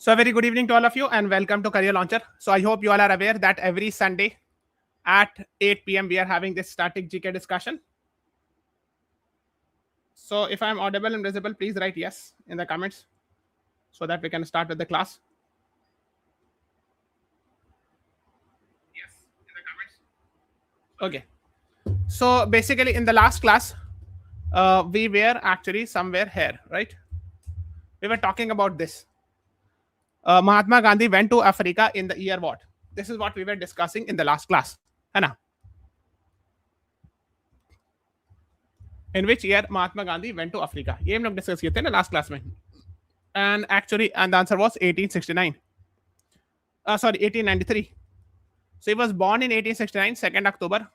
So a very good evening to all of you and welcome to Career Launcher. So I hope you all are aware that every Sunday at 8 p.m. we are having this static GK discussion. So if I'm audible and visible, please write yes in the comments so that we can start with the class. Yes, in the comments. Okay. So basically in the last class, we were actually somewhere here, right? We were talking about this. Mahatma Gandhi went to Africa in the year what? This is what we were discussing in the last class. है ना? In which year Mahatma Gandhi went to Africa? ये हम लोग discuss किए थे ना last class में. And actually, and the answer was 1869. Sorry, 1893. So he was born in 1869, 2nd October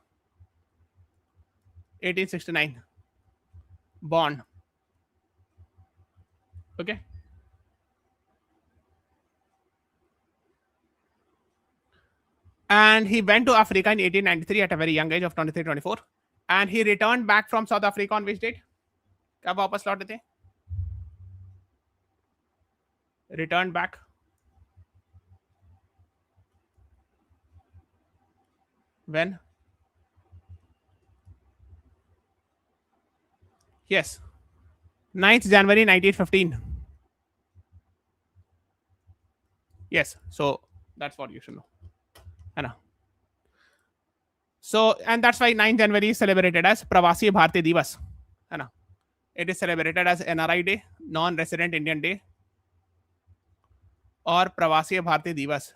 1869. Born. Okay. And he went to Africa in 1893 at a very young age of 23, 24. And he returned back from South Africa on which date? कब वापस लौटे थे? Returned back. When? Yes. 9th January 1915. Yes. So that's what you should know. I know. So, and that's why 9th January is celebrated as Pravasi Bharati Divas. I know. It is celebrated as NRI Day, Non-Resident Indian Day, or Pravasi Bharati Divas.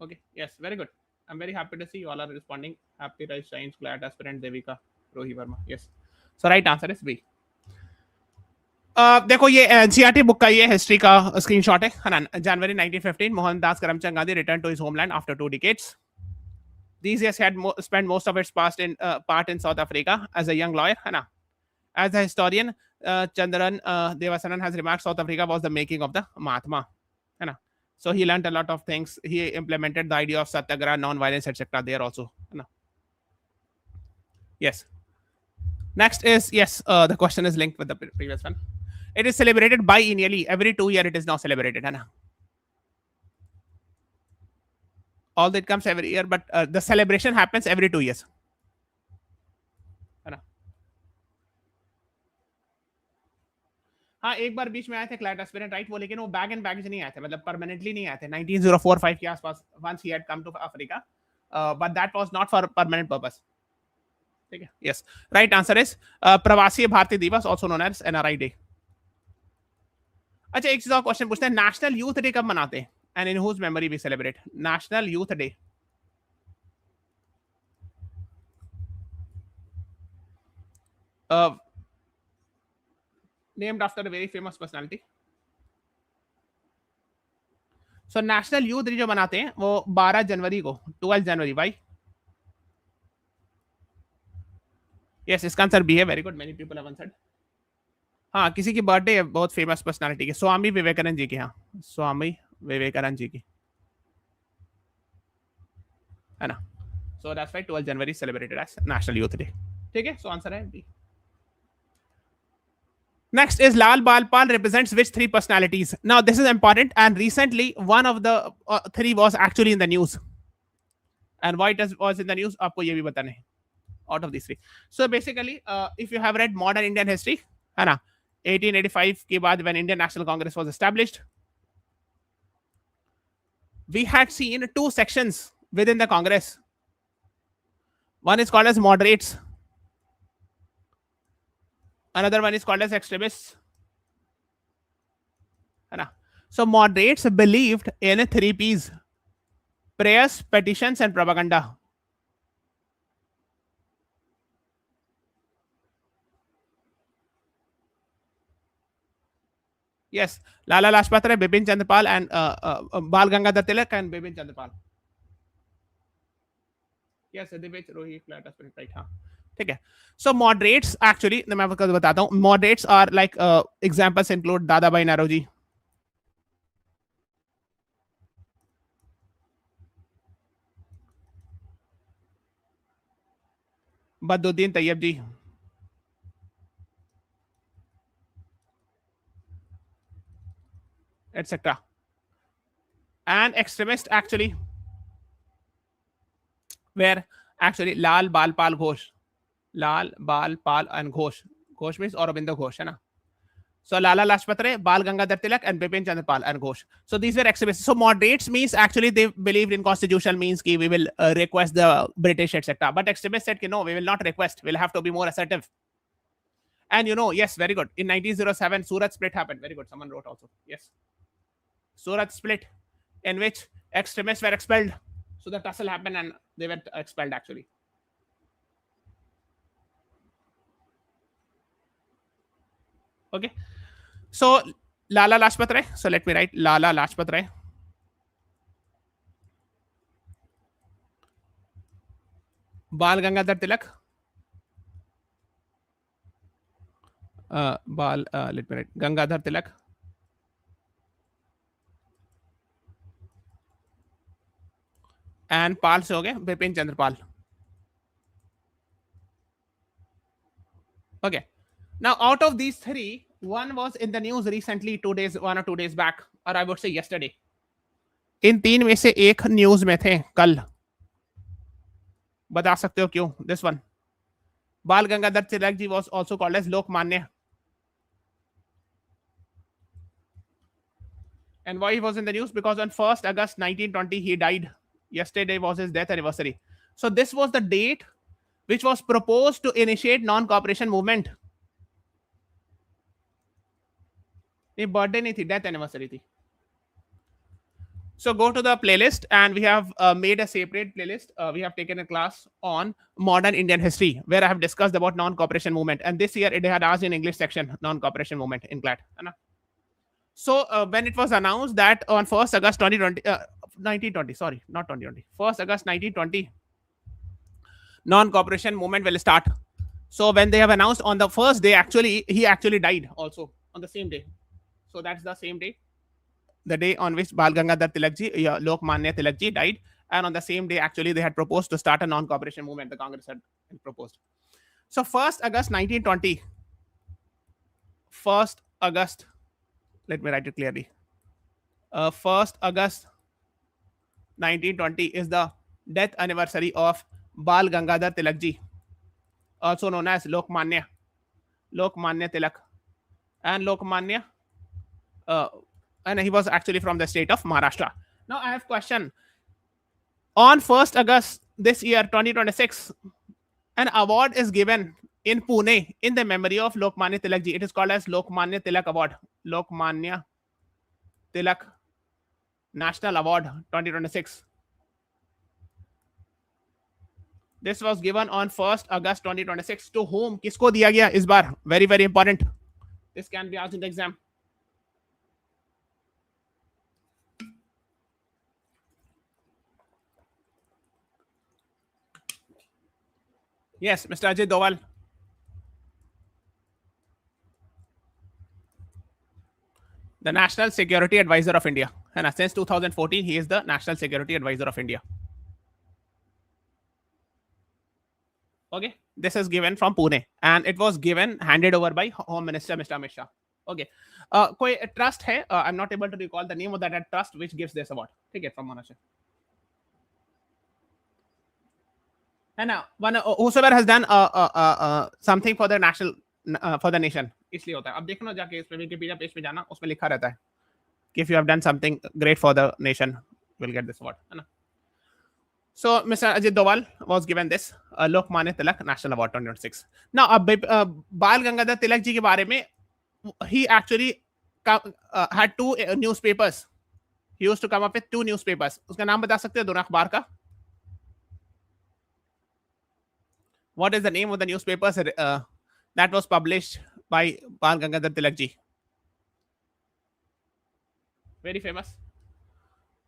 Okay, yes, very good. I'm very happy to see you all are responding. Happy Rise Shines, CLAT aspirant Devika Rohi Verma. Yes. So right answer is B. देखो ये NCERT book का ये history का screenshot है ना. January 1915 Mohandas Karamchand Gandhi return to his homeland after 2 decades. These years he had spent most of its past in part in South Africa as a young lawyer. है ना. As a historian, Chandran Devasanan has remarked South Africa was the making of the Mahatma. है ना. So he learned a lot of things. He implemented the idea of Satyagraha, non-violence, etc. there also. है ना. Yes. Next is, yes, the question is linked with the previous one. It is celebrated biennially. Every 2 years it is now celebrated. है ना. Although it comes every year, but the celebration happens every 2 years. है ना. हाँ एक बार बीच में आए थे CLAT aspirant right वो, लेकिन वो बैग एंड बैगेज नहीं आए थे, मतलब परमानेंटली नहीं आए थे. 1904-5 के आसपास once he had come to Africa, but that was not for permanent purpose. ठीक है. Yes, right answer is प्रवासी भारतीय दिवस, also known as NRI Day. अच्छा एक चीज और क्वेश्चन पूछते हैं, नेशनल यूथ डे कब मनाते हैं and in whose memory we celebrate national youth day? named after a very famous personality. So national youth day जो मनाते हैं वो 12 जनवरी को, 12 जनवरी. भाई यस, इसका आंसर बी है. Very good, many people have answered. हाँ किसी की बर्थडे है बहुत फेमस पर्सनालिटी की, स्वामी विवेकानंद जी की. हाँ स्वामी विवेकानंद जी की, है ना. So that's why 12 January celebrated as national youth day. ठीक है, सो आंसर है B. Next is Lal Bal Pal represents which 3 personalities? Now this is important, and recently one of the 3 was actually in the news. And why it was in the news आपको ये भी बताना है. Out of these 3. So basically, if you have read modern Indian history, है ना, 1885 के बाद when Indian National Congress was established, we had seen 2 sections within the Congress. One is called as moderates. Another one is called as extremists. है ना. So moderates believed in 3 P's: prayers, petitions, and propaganda. Yes, Lala Lajpat Rai, Bipin Chandra Pal, and Bal Gangadhar Tilak and Bipin Chandra Pal. Yes, Divich Rohi flat aspirant, right? हाँ ठीक है. So moderates actually, मैं आपको बताता हूँ. Moderates are like examples include दादा भाई नारोजी, बद्रुद्दीन तैयब जी, etc. And extremists actually were actually Lal Bal Pal Ghosh. Lal Bal Pal and Ghosh. Ghosh means Aurobindo Ghosh, है ना? So Lala Lajpat Rai, Bal Gangadhar Tilak, and Bipin Chandra Pal and Ghosh. So these were extremists. So moderates means actually they believed in constitutional means ki we will request the British, etc. But extremists said ki no, we will not request. We'll have to be more assertive. And yes, very good. In 1907, Surat split happened. Very good. Someone wrote also. Yes. Surat split, in which extremists were expelled. So the tussle happened and they were expelled actually. Okay. So Lala Lajpat Rai. So let me write Lala Lajpat Rai. Bal Gangadhar Tilak. Let me write Gangadhar Tilak. And Pal se ho gaya Bipin Chandra Pal. Okay. Now, out of these three, one was in the news recently, 2 days, 1 or 2 days back, or I would say yesterday. इन तीन में से एक news में थे कल. बता सकते हो क्यों? This one. बाल Gangadhar Tilak ji was also called as Lokmanya. And why he was in the news? Because on 1st August 1920 he died. Yesterday was his death anniversary. So this was the date which was proposed to initiate non-cooperation movement. ये birthday नहीं थी, death anniversary थी. So go to the playlist, and we have made a separate playlist. We have taken a class on modern Indian history where I have discussed about non-cooperation movement. And this year it had asked in English section non-cooperation movement in CLAT. So when it was announced that on 1st August 2020, 1920, sorry, not 2020, 1st August 1920, non-cooperation movement will start. So when they have announced on the first day, actually, he actually died also on the same day. So that's the same day, the day on which Bal Gangadhar Tilak ji, Lokmanya Tilak ji died. And on the same day, actually, they had proposed to start a non-cooperation movement. The Congress had proposed. So 1st August 1920, 1st August, let me write it clearly. 1st August 1920 is the death anniversary of Bal Gangadhar Tilak ji, also known as Lokmanya Tilak. And Lokmanya, and he was actually from the state of Maharashtra. Now I have a question. On 1st August this year, 2026, an award is given in Pune in the memory of Lokmanya Tilak ji. It is called as Lokmanya Tilak Award. Lokmanya Tilak National Award 2026. This was given on 1st August 2026. To whom? किसको दिया गया इस बार? Very, very important. This can be asked in the exam. Yes, Mr. Ajit Doval. The National Security Advisor of India. And since 2014, he is the National Security Advisor of India. Okay, this is given from Pune, and it was handed over by Home Minister Mr. Amit Shah. Okay, कोई trust है? I'm not able to recall the name of that trust which gives this award. ठीक है, from Manager. And one whosoever has done something for the national for the nation, इसलिए होता है. अब देखो ना जाके इसमें विकिपीडिया पेज पे जाना, उसमें लिखा रहता है कि if you have done something great for the nation, will get this award. है ना? So Mr. Ajit Doval was given this Lokmanya Tilak National Award 2026. Now Bal Gangadhar Tilak ji के बारे में, he actually had two newspapers. He used to come up with two newspapers. उसका नाम बता सकते हैं दोनों अखबार का? What is the name of the newspapers that was published by Bal Gangadhar Tilak ji? Very famous.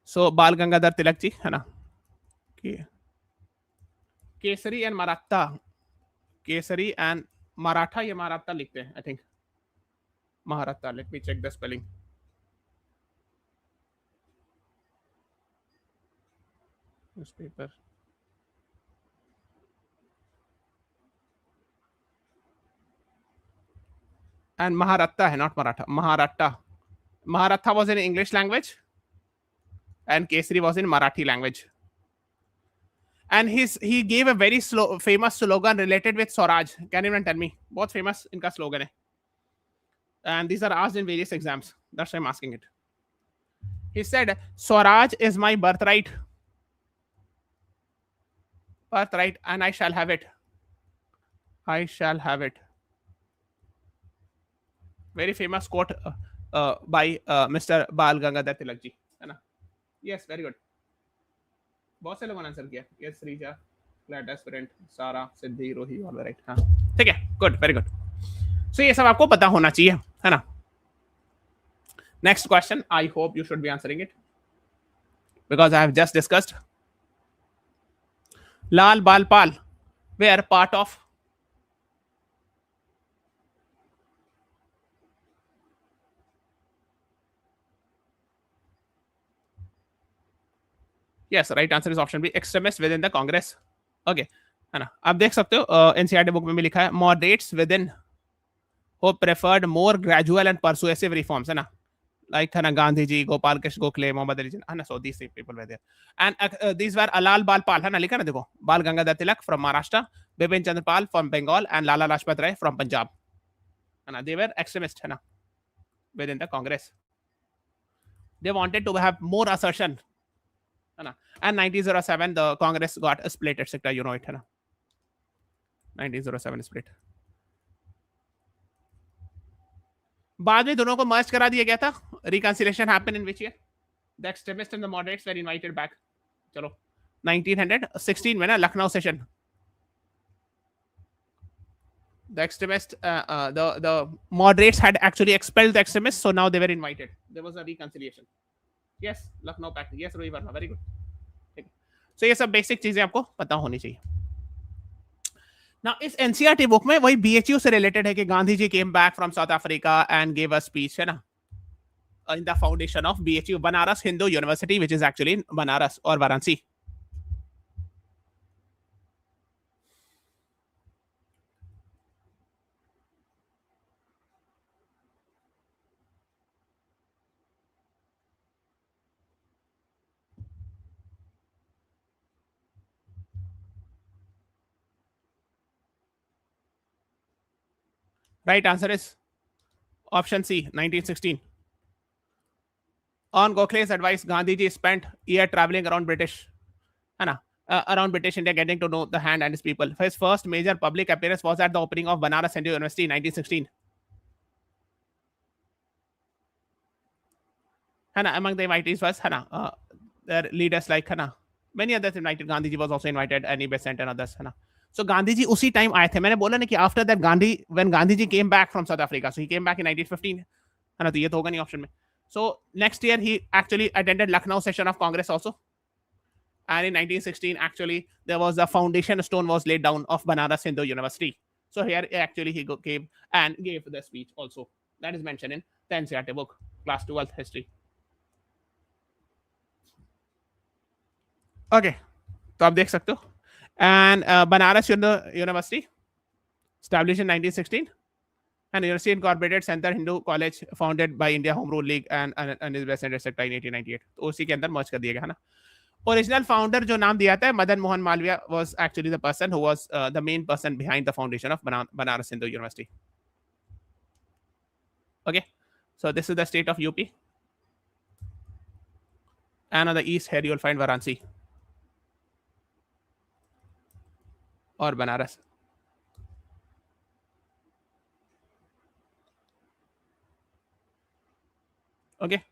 So Bal Gangadhar Tilak ji, है ना? केसरी एंड मराठा. केसरी एंड मराठा, ये मराठा लिखते हैं, I think. Maharatha. Let me check the spelling. Newspaper. and Maharatta hai, not Maratha. Maharatha was in English language and Kesari was in Marathi language. And he gave a very famous slogan related with Swaraj. Can anyone tell me? बहुत famous इनका slogan है. And these are asked in various exams. That's why I'm asking it. He said, Swaraj is my birthright. Birthright, and I shall have it. I shall have it. Very famous quote by Mr. Bal Gangadhar Tilak ji. है ना? Yes, very good. बहुत से लोगों ने answer किया. Yes, Rija, CLAT aspirant, Sara, Siddhi, Rohi, all right. हाँ, ठीक है. Good, very good. So ये सब आपको पता होना चाहिए, है ना? Next question. I hope you should be answering it because I have just discussed. Lal Bal Pal were part of. Yes, right answer is option B. Extremists within the Congress. Okay, है ना? आप देख सकते हो NCERT book में भी लिखा है moderates within who preferred more gradual and persuasive reforms, है ना? Like है ना, Gandhi ji, Gopal Krishna Gokhale, Muhammad Ali Jinnah, है ना? So these three people were there, and these were Lal Bal Pal, है ना? लिखा ना, देखो, Bal Gangadhar Tilak from Maharashtra, Bipin Chandra Pal from Bengal, and Lala Lajpat Rai from Punjab, है ना? They were extremists, है ना? Within the Congress, they wanted to have more assertion, है ना? And 1907 the Congress got a split, etc. You know it, है ना? 1907 split. बाद में दोनों को मर्ज करा दिया गया था. Reconciliation happened in which year? The extremists and the moderates were invited back. चलो 1916 में ना, Lucknow session. The extremists, the moderates had actually expelled the extremists, so now they were invited. There was a reconciliation. Yes, Lucknow Pact. Yes, Rohi Verma, very good. So ये सब basic चीजें आपको पता होनी चाहिए. Now, इस NCERT बुक में वही BHU से रिलेटेड है कि Gandhi ji came back from South Africa and gave a speech, है ना, in the foundation of BHU, Banaras Hindu University, which is actually in Banaras और Varanasi. Right answer is option C, 1916. On Gokhale's advice, Gandhi ji spent year traveling around British, है ना, around British India, getting to know the hand and his people. His first major public appearance was at the opening of Banaras Hindu University in 1916. है ना, among the invitees was, है ना, their leaders like, है ना, many others invited. Gandhi ji was also invited, Annie Besant and others, है ना. So Gandhi ji उसी time आए थे. मैंने बोला ना कि after that Gandhi, when Gandhi ji came back from South Africa, so he came back in 1915, है ना, तो ये तो होगा नहीं ऑप्शन में. So next year he actually attended Lucknow session of Congress also, and in 1916 actually there was a foundation stone was laid down of Banaras Hindu University. So here actually he came and gave the speech also. That is mentioned in the NCERT book, class 12th history. Okay, तो आप देख सकते हो. And Banaras University, established in 1916, and University Incorporated Center Hindu College, founded by India Home Rule League and Investment etc. in 1898. तो उसी के अंदर मर्ज कर दिया गया, है ना. Original founder जो नाम दिया था, Madan Mohan Malviya, was actually the person who was the main person behind the foundation of Banaras Hindu University. Okay, so this is the state of UP, and on the east here you will find Varanasi or Banaras. Okay.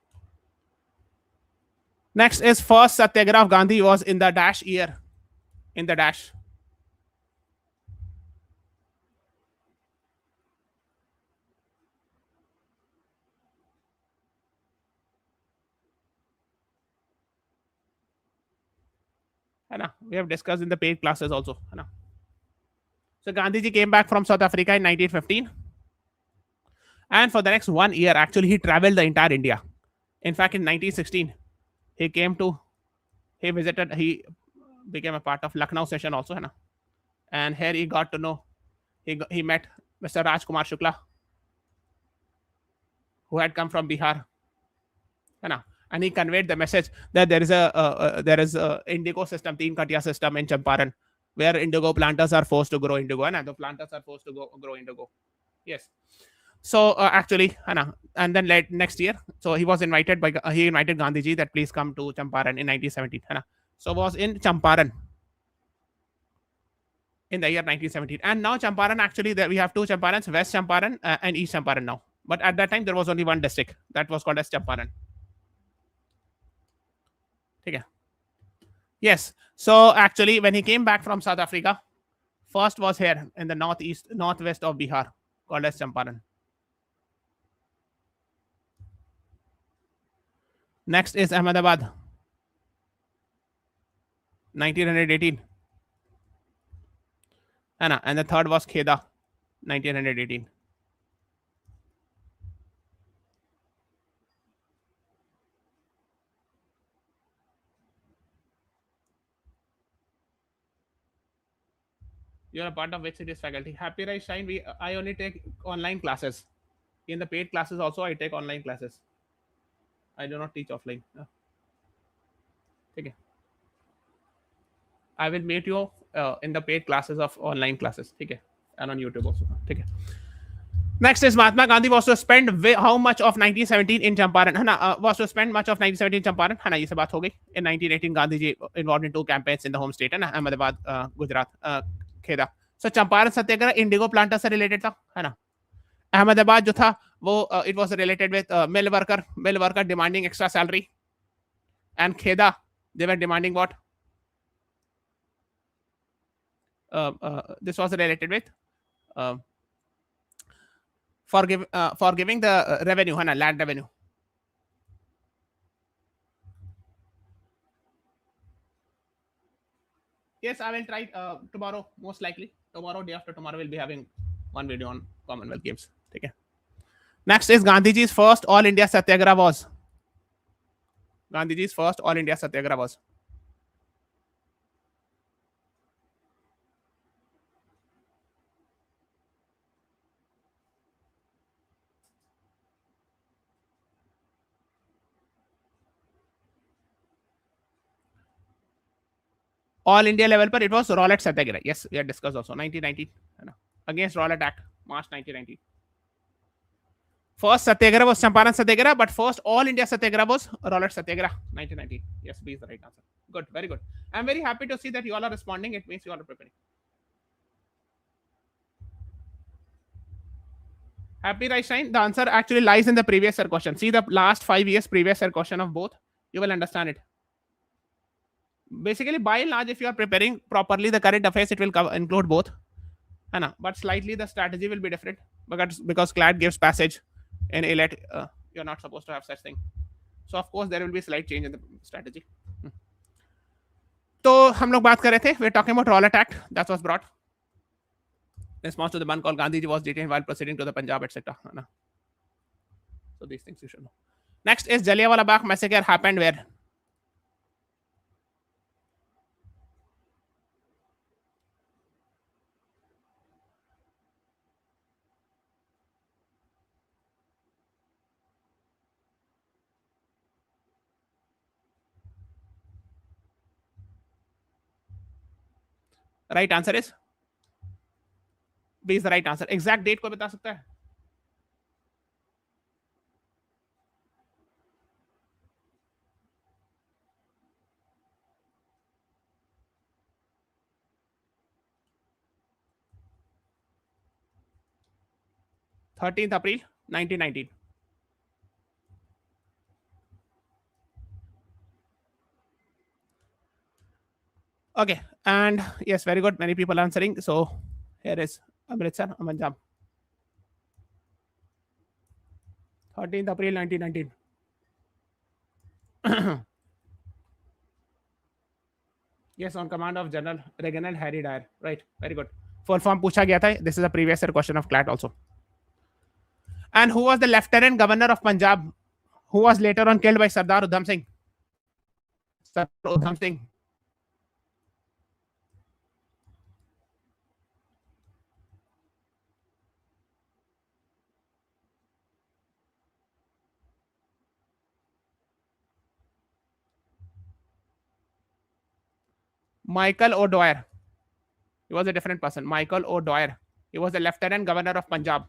Next is first Satyagraha of Gandhi was in the dash year. In the dash. We have discussed in the paid classes also. So Gandhi ji came back from South Africa in 1915. And for the next 1 year, actually, he traveled the entire India. In fact, in 1916, he visited, he became a part of Lucknow session also. And here he got to know, he met Mr. Rajkumar Shukla. who had come from Bihar. And he conveyed the message that there is a indigo system, teen katia system in Champaran, where indigo planters are forced to grow indigo, and the planters are forced to grow indigo. Yes. So actually, and then next year, so he was invited by he invited Gandhiji that please come to Champaran in 1917. So was in Champaran in the year 1917, and now Champaran actually we have two Champarans, West Champaran and East Champaran now. But at that time there was only one district that was called as Champaran. Okay. Yes. So actually, when he came back from South Africa, first was here in the northwest of Bihar, called as Champaran. Next is Ahmedabad, 1918. And the third was Kheda, 1918. You're a part of which city's faculty? Happy Rise Shine. I only take online classes. In the paid classes also, I take online classes. I do not teach offline. Okay. I will meet you in the paid classes of online classes. Okay. And on YouTube also. Okay. Next is Mahatma Gandhi was to spend how much of 1917 in Champaran? Was to spend much of 1917 in Champaran. ये से बात हो गई. In 1918, Gandhi ji involved in two campaigns in the home state, Ahmedabad, Gujarat, Kheda. So Champaran Satyagraha indigo planter से related था, है ना? Ahmedabad जो था वो it was related with mill worker demanding extra salary, and Kheda they were demanding what? This was related with forgiving the revenue, land revenue. Yes, I will try tomorrow, most likely. Tomorrow, day after tomorrow, we'll be having one video on Commonwealth Games. Okay. Next is Gandhiji's first All India Satyagraha was. Gandhiji's first All India Satyagraha was. All India level, but it was Rowlatt Satyagraha. Yes, we had discussed also. 1990 against Rowlatt Act, March 1990. First Satyagraha was Champaran Satyagraha, but first All India Satyagraha was Rowlatt Satyagraha, 1990. Yes, B is the right answer. Good, very good. I'm very happy to see that you all are responding. It means you all are preparing. Happy Rise Shine. The answer actually lies in the previous year question. See the last 5 years previous year question of both. You will understand it. Basically, by and large, if you are preparing properly the current affairs, it will include both. But slightly the strategy will be different because CLAT gives passage in AILET. You're not supposed to have such thing. So of course there will be slight change in the strategy. तो हम लोग बात कर रहे थे. We're talking about Rowlatt Act that was brought. Response to the one called Gandhiji was detained while proceeding to the Punjab, etc. So these things you should know. Next is Jallianwala Bagh massacre happened where? Right answer is B is the right answer. Exact date को बता सकता है? April 1919. Okay, and yes, very good. Many people answering. So here is Amritsar, Punjab. 13th April 1919. Yes, on command of General Reginald Harry Dyer. Right, very good. Full form पूछा गया था. This is a previous year question of CLAT also. And who was the Lieutenant Governor of Punjab, who was later on killed by Sardar Udham Singh? Sardar Udham Singh. Michael O'Dwyer. He was a different person. Michael O'Dwyer. He was the Lieutenant Governor of Punjab.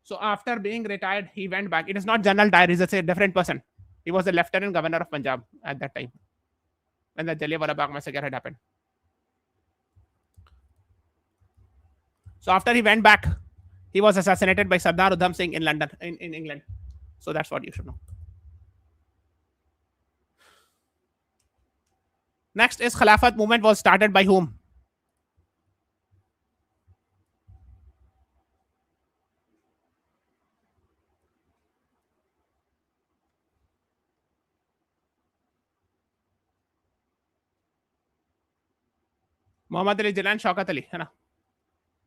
So after being retired, he went back. It is not General Dyer. He's a different person. He was the Lieutenant Governor of Punjab at that time when the Jallianwala Bagh massacre had happened. So after he went back, he was assassinated by Sardar Udham Singh in London, in England. So that's what you should know. Next is Khilafat movement was started by whom? Muhammad Ali Jinnah and Shaukat Ali, है ना?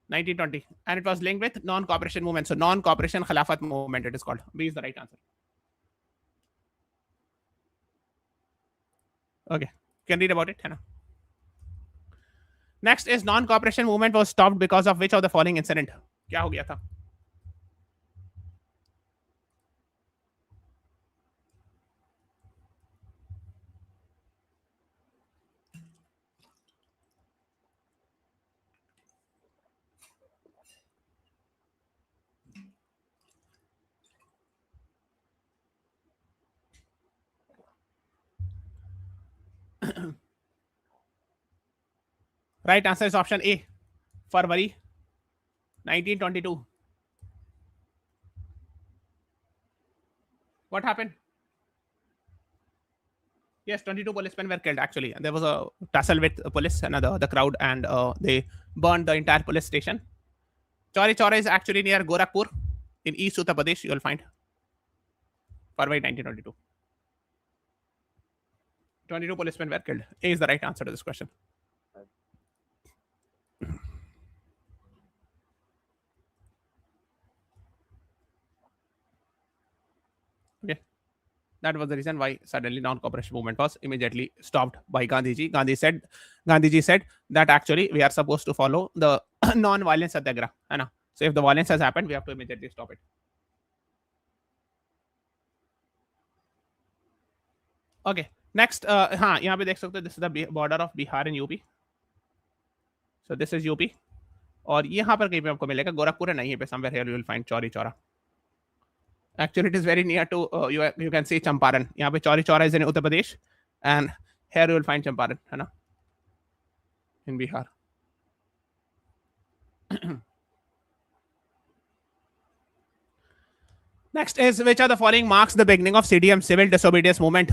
1920, and it was linked with non-cooperation movement. So non-cooperation Khilafat movement it is called. B is the right answer. Okay, can read about it, है ना? Next is non-cooperation movement was stopped because of which of the following incident? क्या हो गया था? Right answer is option A, February 1922. What happened? Yes, 22 policemen were killed actually. There was a tussle with police and the crowd, and they burned the entire police station. Chauri Chaura is actually near Gorakhpur in East Uttar Pradesh. You will find February 1922. 22 policemen were killed. A is the right answer to this question. Okay. That was the reason why suddenly non-cooperation movement was immediately stopped by Gandhiji. Gandhiji said that actually we are supposed to follow the non-violence Satyagraha. So if the violence has happened, we have to immediately stop it. Okay. Next, हाँ यहाँ पे देख सकते हो, this is the border of Bihar and UP. So this is UP. और यहाँ पर कहीं पे आपको मिलेगा गोरखपुर है, नहीं पे somewhere here you will find Chauri Chaura. Actually, it is very near to you can see Champaran. यहाँ पे Chauri Chaura is in Uttar Pradesh, and here you will find Champaran, है ना, in Bihar. Next is which of the following marks the beginning of CDM civil disobedience movement?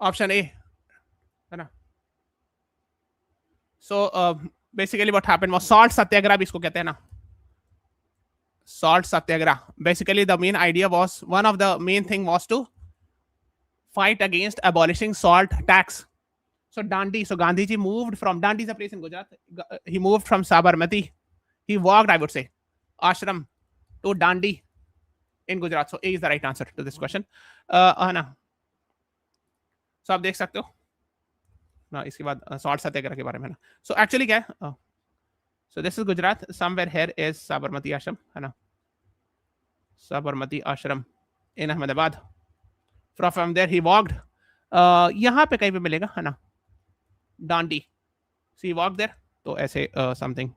Option A, है ना? So basically what happened was salt satyagraha भी इसको कहते हैं ना, salt satyagraha. Basically the main idea was, one of the main thing was to fight against abolishing salt tax. So Dandi, so Gandhiji moved from, Dandi is a place in Gujarat. He moved from Sabarmati. He walked, I would say, ashram to Dandi in Gujarat. So A is the right answer to this question. है ना? So आप देख सकते हो ना, इसके बाद salt सत्याग्रह के बारे में ना. So actually क्या है? So this is Gujarat. Somewhere here is Sabarmati Ashram, है ना? Sabarmati Ashram in Ahmedabad. From there he walked. यहाँ पे कहीं पे मिलेगा, है ना, डांडी. So he walked there. तो ऐसे something.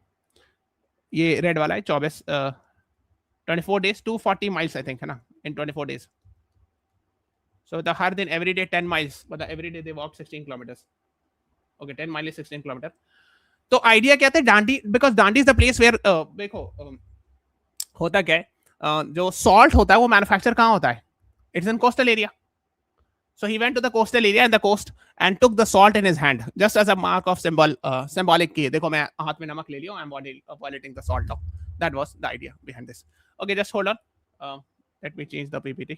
ये रेड वाला है 24 days 240 miles I think, है ना, in 24 days. So the हर दिन every day 10 miles, but every day they walk 16 kilometers. Okay, 10 miles is 16 kilometers. तो आइडिया क्या था Dandi, because Dandi is the place where, देखो होता क्या है, जो सॉल्ट होता है वो मैन्युफैक्चर कहाँ होता है? It's in coastal area. So he went to the coastal area and the coast and took the salt in his hand just as a mark of symbolic कि देखो मैं हाथ में नमक ले लिया, I'm violating the salt law. That was the idea behind this. Okay, just hold on. Let me change the PPT.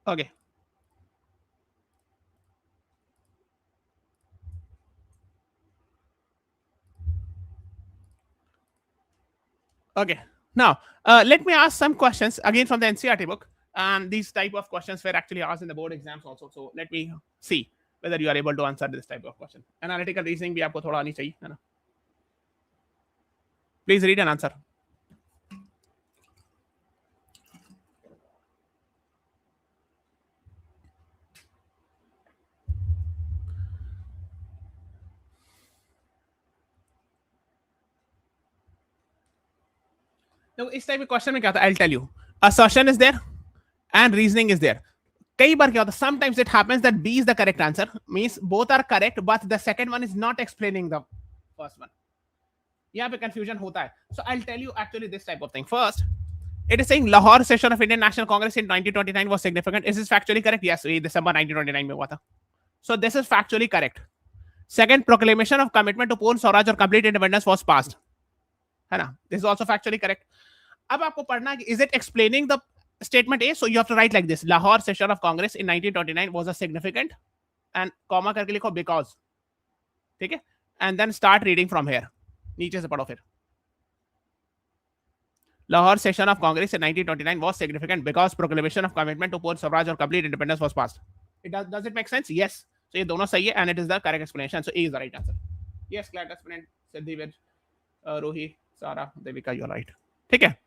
Okay. Okay. Now, let me ask some questions again from the NCRT book. And these type of questions were actually asked in the board exams also. So let me see whether you are able to answer this type of question. Analytical reasoning भी आपको थोड़ा आनी चाहिए, है ना? Please read and answer. तो इस type के क्वेश्चन में क्या था? I'll tell you. Assertion is there and reasoning is there. कई बार क्या होता है? Sometimes it happens that B is the correct answer. Means both are correct, but the second one is not explaining the first one. यहाँ पे confusion होता है. So I'll tell you actually this type of thing. First, it is saying Lahore session of Indian National Congress in 1929 was significant. Is this factually correct? Yes, ये December 1929 में हुआ था. So this is factually correct. Second, proclamation of commitment to पूर्ण स्वराज और complete independence was passed. है ना? This is also factually correct. अब आपको पढ़ना है, is it explaining the statement A? So you have to write like this: Lahore session of Congress in 1929 was a significant, and comma करके लिखो because. ठीक है? And then start reading from here. नीचे से पढ़ो फिर. Lahore session of Congress in 1929 was significant because proclamation of commitment to पूर्ण स्वराज और complete independence was passed. Does it make sense? Yes. So ये दोनों सही है and it is the correct explanation. So A is the right answer. Yes, CLAT aspirant Siddhi Vir, Rohi, Sara, Devika, you're right. ठीक है?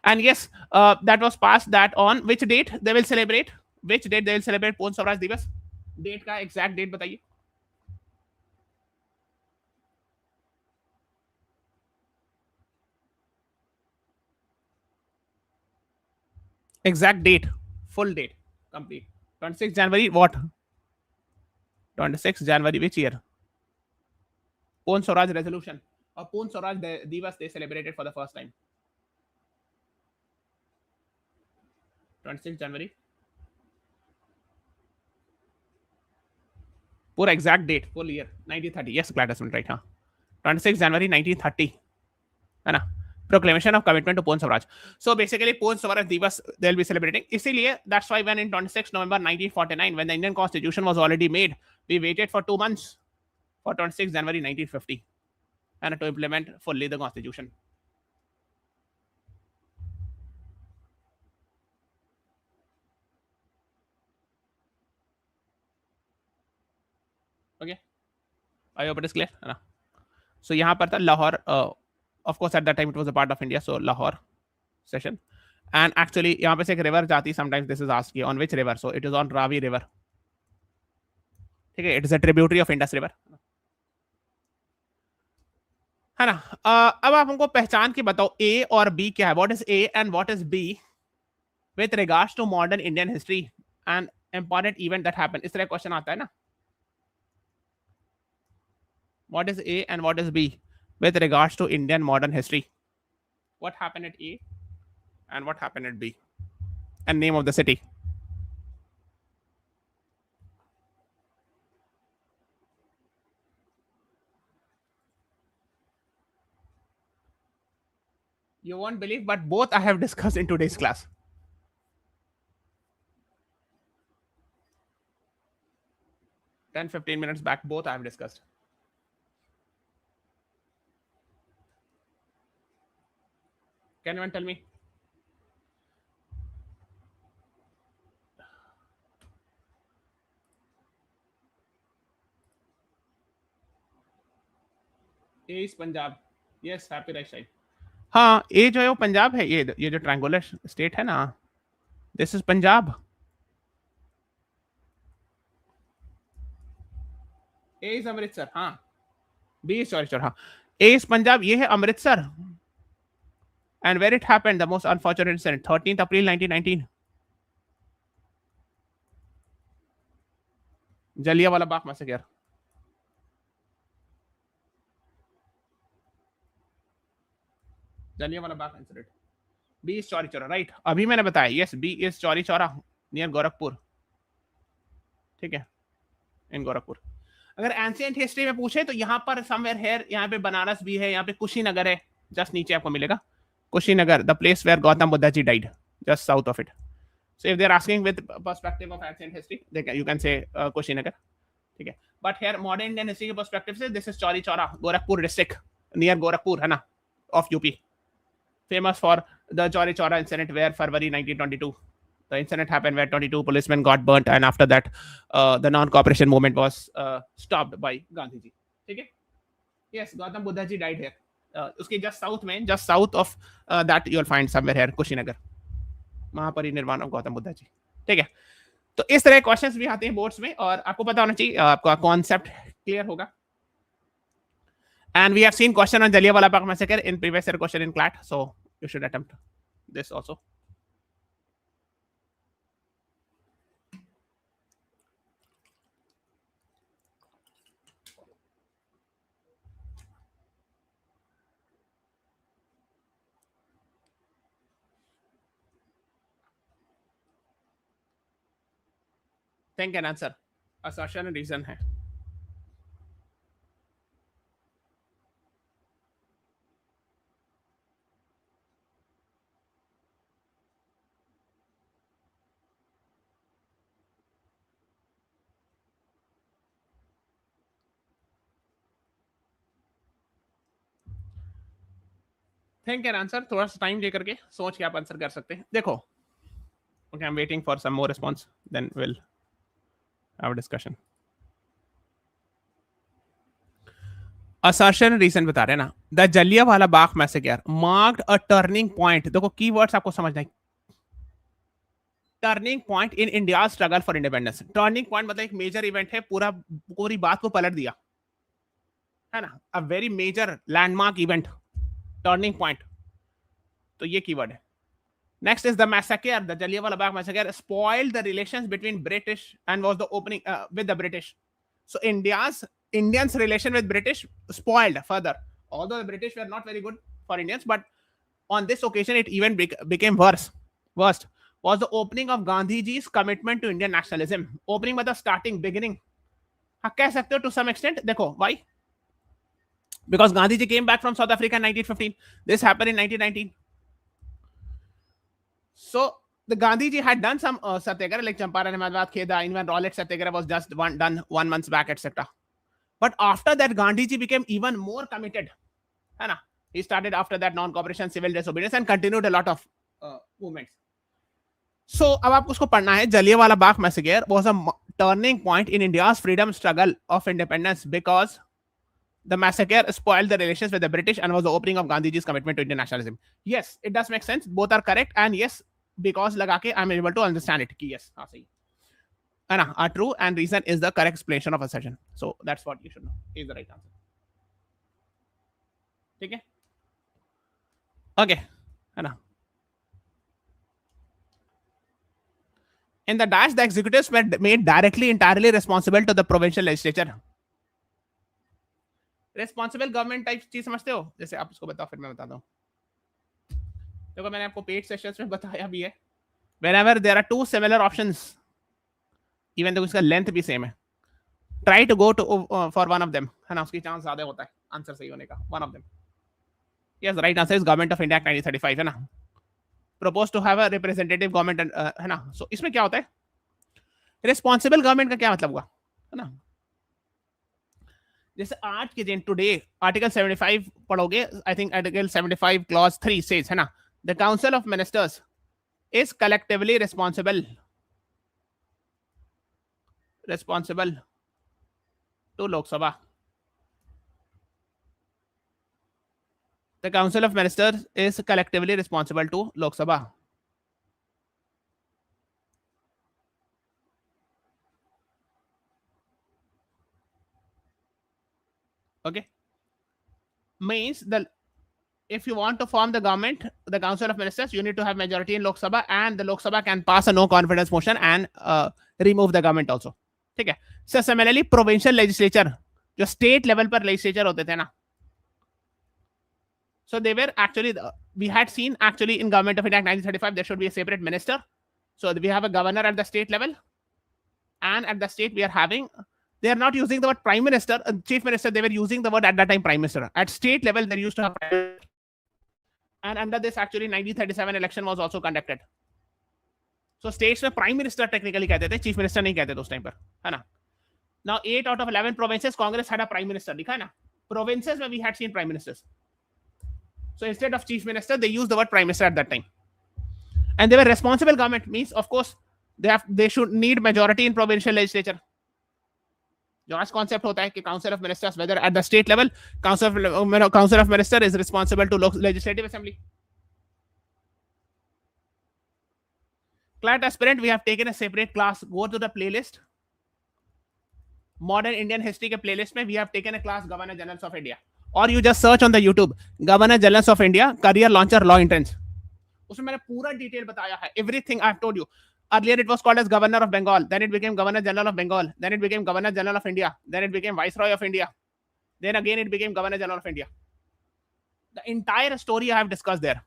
And yes, that was passed. That on which date they will celebrate? Which date they will celebrate पूर्ण स्वराज दिवस? Date का exact date बताइए. Exact date, full date, complete. 26 January what? 26 January which year? पूर्ण Swaraj resolution or पूर्ण स्वराज दिवस they celebrated for the first time. 26 January. पूरा exact date, full year 1930. Yes, CLAT has been right. हाँ, 26 January 1930 है ना? Proclamation of commitment to पूर्ण Swaraj. So basically पूर्ण स्वराज दिवस they will be celebrating. इसीलिए that's why when in 26 November 1949 when the Indian Constitution was already made, we waited for 2 months for 26 January 1950 and to implement fully the Constitution. Okay, I hope it is clear. So यहाँ पर था Lahore. Of course, at that time it was a part of India, so Lahore session. And actually, यहाँ पे से एक river जाती. Sometimes this is asked on which river. So it is on Ravi River. ठीक है, it is a tributary of Indus River. है ना? अब आप हमको पहचान के बताओ A और B क्या है. What is A and what is B with regards to modern Indian history and important event that happened. इस तरह क्वेश्चन आता है ना. What is A and what is B with regards to Indian modern history? What happened at A and what happened at B? And name of the city. You won't believe, but both I have discussed in today's class. Ten, 15 minutes back, both I have discussed. Can anyone tell me? A is Punjab. Yes, happy right side. हाँ, ए जो है वो पंजाब है. ये जो triangular state है ना, this is Punjab. A is Amritsar. हाँ, बी इज सॉरी हाँ, ए इज पंजाब. ये है Amritsar. And where it happened, the most unfortunate incident, 13th April 1919. Jallianwala Bagh massacre. Jallianwala Bagh incident. B is Chauri Chaura, right? अभी मैंने बताया. Yes, B is Chauri Chaura near Gorakhpur. ठीक है, इन गोरखपुर. अगर एंशिएंट हिस्ट्री में पूछे तो यहाँ पर समवेयर हेयर, यहाँ पे बनारस भी है, यहाँ पे कुशीनगर है, जस्ट नीचे आपको मिलेगा Kushinagar, the place where Gautam Buddha ji died, just south of it. So if they're asking with perspective of ancient history, you can say Kushinagar. Okay. But here modern Indian history perspective से this is Chauri Chaura, Gorakhpur district, near Gorakhpur है ना, of UP. famous for the Chori Chora incident, where February 1922, the incident happened where 22 policemen got burnt, and after that, the non-cooperation movement was stopped by Gandhi ji. ठीक है? Yes, Gautam Buddha ji died here. उसके just south में, just south of that you'll find somewhere here, Kushinagar. Mahaparinirvana of Gautam Buddha ji. ठीक है? तो इस तरह questions भी आते हैं बोर्ड्स में, और आपको पता होना चाहिए, आपका कॉन्सेप्ट क्लियर होगा. And we have seen question on Jallianwala Bagh massacre in previous year question in CLAT, so you should attempt this also. Think and answer. Assertion and reason है. थिंक एंड आंसर, थोड़ा सा time लेकर के सोच के आप answer कर सकते हैं. देखो, okay, I am waiting for some more response, then will have a discussion. Assertion reason बता रहे हैं ना. The Jallianwala Bagh massacre marked a turning point. देखो कीवर्ड्स आपको समझना है. Turning point in India struggle for independence. Turning point मतलब एक मेजर इवेंट है, पूरी बात को पलट दिया है ना. A very major landmark event, turning point. तो ये कीवर्ड है. Next is the massacre. The Jallianwala Bagh massacre spoiled the relations between British and was the opening with the British. So Indians' relation with British spoiled further. Although the British were not very good for Indians, but on this occasion it even became worse. Worst was the opening of Gandhiji's commitment to Indian nationalism. Opening मतलब starting, beginning. हाँ, कह सकते हो to some extent. देखो, why? Because Gandhiji came back from South Africa in 1915. This happened in 1919. So the Gandhiji had done some Satyagraha, like Champaran, Ahmedabad, Kheda, even Rowlatt Satyagraha was just done 1 month back, etc. But after that, Gandhiji became even more committed. है ना? He started after that non-cooperation, civil disobedience, and continued a lot of movements. So अब आपको उसको पढ़ना है. Jallianwala Bagh massacre was a turning point in India's freedom struggle of independence because the massacre spoiled the relations with the British and was the opening of Gandhiji's commitment to Indian nationalism. Yes, it does make sense. Both are correct, and yes, because लगा के I'm able to understand it. कि yes, हाँ सही. है ना? Are true and reason is the correct explanation of assertion. So that's what you should know is the right answer. ठीक है? Okay, है ना? In the dash, the executives were made directly, entirely responsible to the provincial legislature. Responsible government type चीज समझते हो? जैसे आप उसको बताओ, फिर मैं बताता हूँ. देखो, मैंने आपको पेड सेशंस में बताया भी है. Whenever there are two similar options, even though इसका लेंथ भी सेम है, try to go to for one of them, है ना? उसकी चांस ज्यादा होता है आंसर सही होने का. One of them. Yes, the right answer is Government of India Act 1935, है ना? Proposed to have a representative government, है ना? So इसमें क्या होता है? Responsible government का क्या मतलब हुआ, है ना? जैसे आज के दिन टुडे आर्टिकल 75 पढ़ोगे, I think article 75 clause 3 says, है ना, the council of ministers is collectively responsible to Lok Sabha. The council of ministers is collectively responsible to Lok Sabha. Okay, means if you want to form the government, the council of ministers, you need to have majority in Lok Sabha, and the Lok Sabha can pass a no confidence motion and remove the government also. ठीक है? So similarly, provincial legislature, जो state level पर legislature होते थे ना, so they were actually, we had seen actually in Government of India Act 1935 there should be a separate minister. So we have a governor at the state level, and at the state we are having, they are not using the word prime minister, chief minister, they were using the word at that time prime minister. At state level they used to have, and under this actually 1937 election was also conducted. So states में prime minister technically कहते थे, chief minister नहीं कहते थे उस time पर, है ना? Now 8 out of 11 provinces Congress had a prime minister, दिखा है ना? Provinces में we had seen prime ministers. So instead of chief minister, they used the word prime minister at that time. And they were responsible government, means of course they should need majority in provincial legislature. जो आज concept होता है कि council of ministers whether at the state level council of minister is responsible to legislative assembly. CLAT aspirant, we have taken a separate class. Go to the playlist. Modern Indian history के playlist में we have taken a class Governor Generals of India. Or you just search on the YouTube Governor Generals of India career launcher law entrance. उसमें मैंने पूरा detail बताया है. Everything I have told you. Earlier it was called as Governor of Bengal. Then it became Governor General of Bengal. Then it became Governor General of India. Then it became Viceroy of India. Then again it became Governor General of India. The entire story I have discussed there.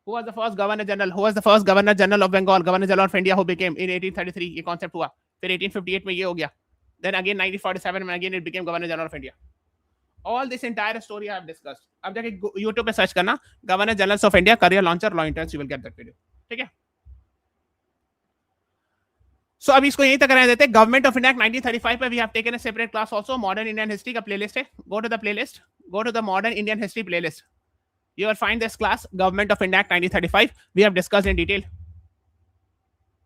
Who was the first Governor General? Who was the first Governor General of Bengal? Governor General of India who became in 1833. ये concept हुआ. फिर 1858 में ये हो गया. Then again 1947 में again it became Governor General of India. All this entire story I have discussed. अब जाके YouTube पे सर्च करना Governor Generals of India career launcher law entrance, you will get that video. ठीक है? So अभी इसको यहीं तक रहने देते. Government of India 1935 पे we have taken a separate class also. Modern Indian history का playlist है. Go to the playlist. Go to the Modern Indian history playlist. You will find this class, Government of India Act 1935. We have discussed in detail.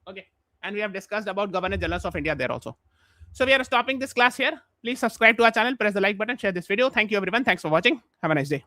Okay. And we have discussed about Governor Generals of India there also. So we are stopping this class here. Please subscribe to our channel, press the like button, share this video. Thank you everyone. Thanks for watching. Have a nice day.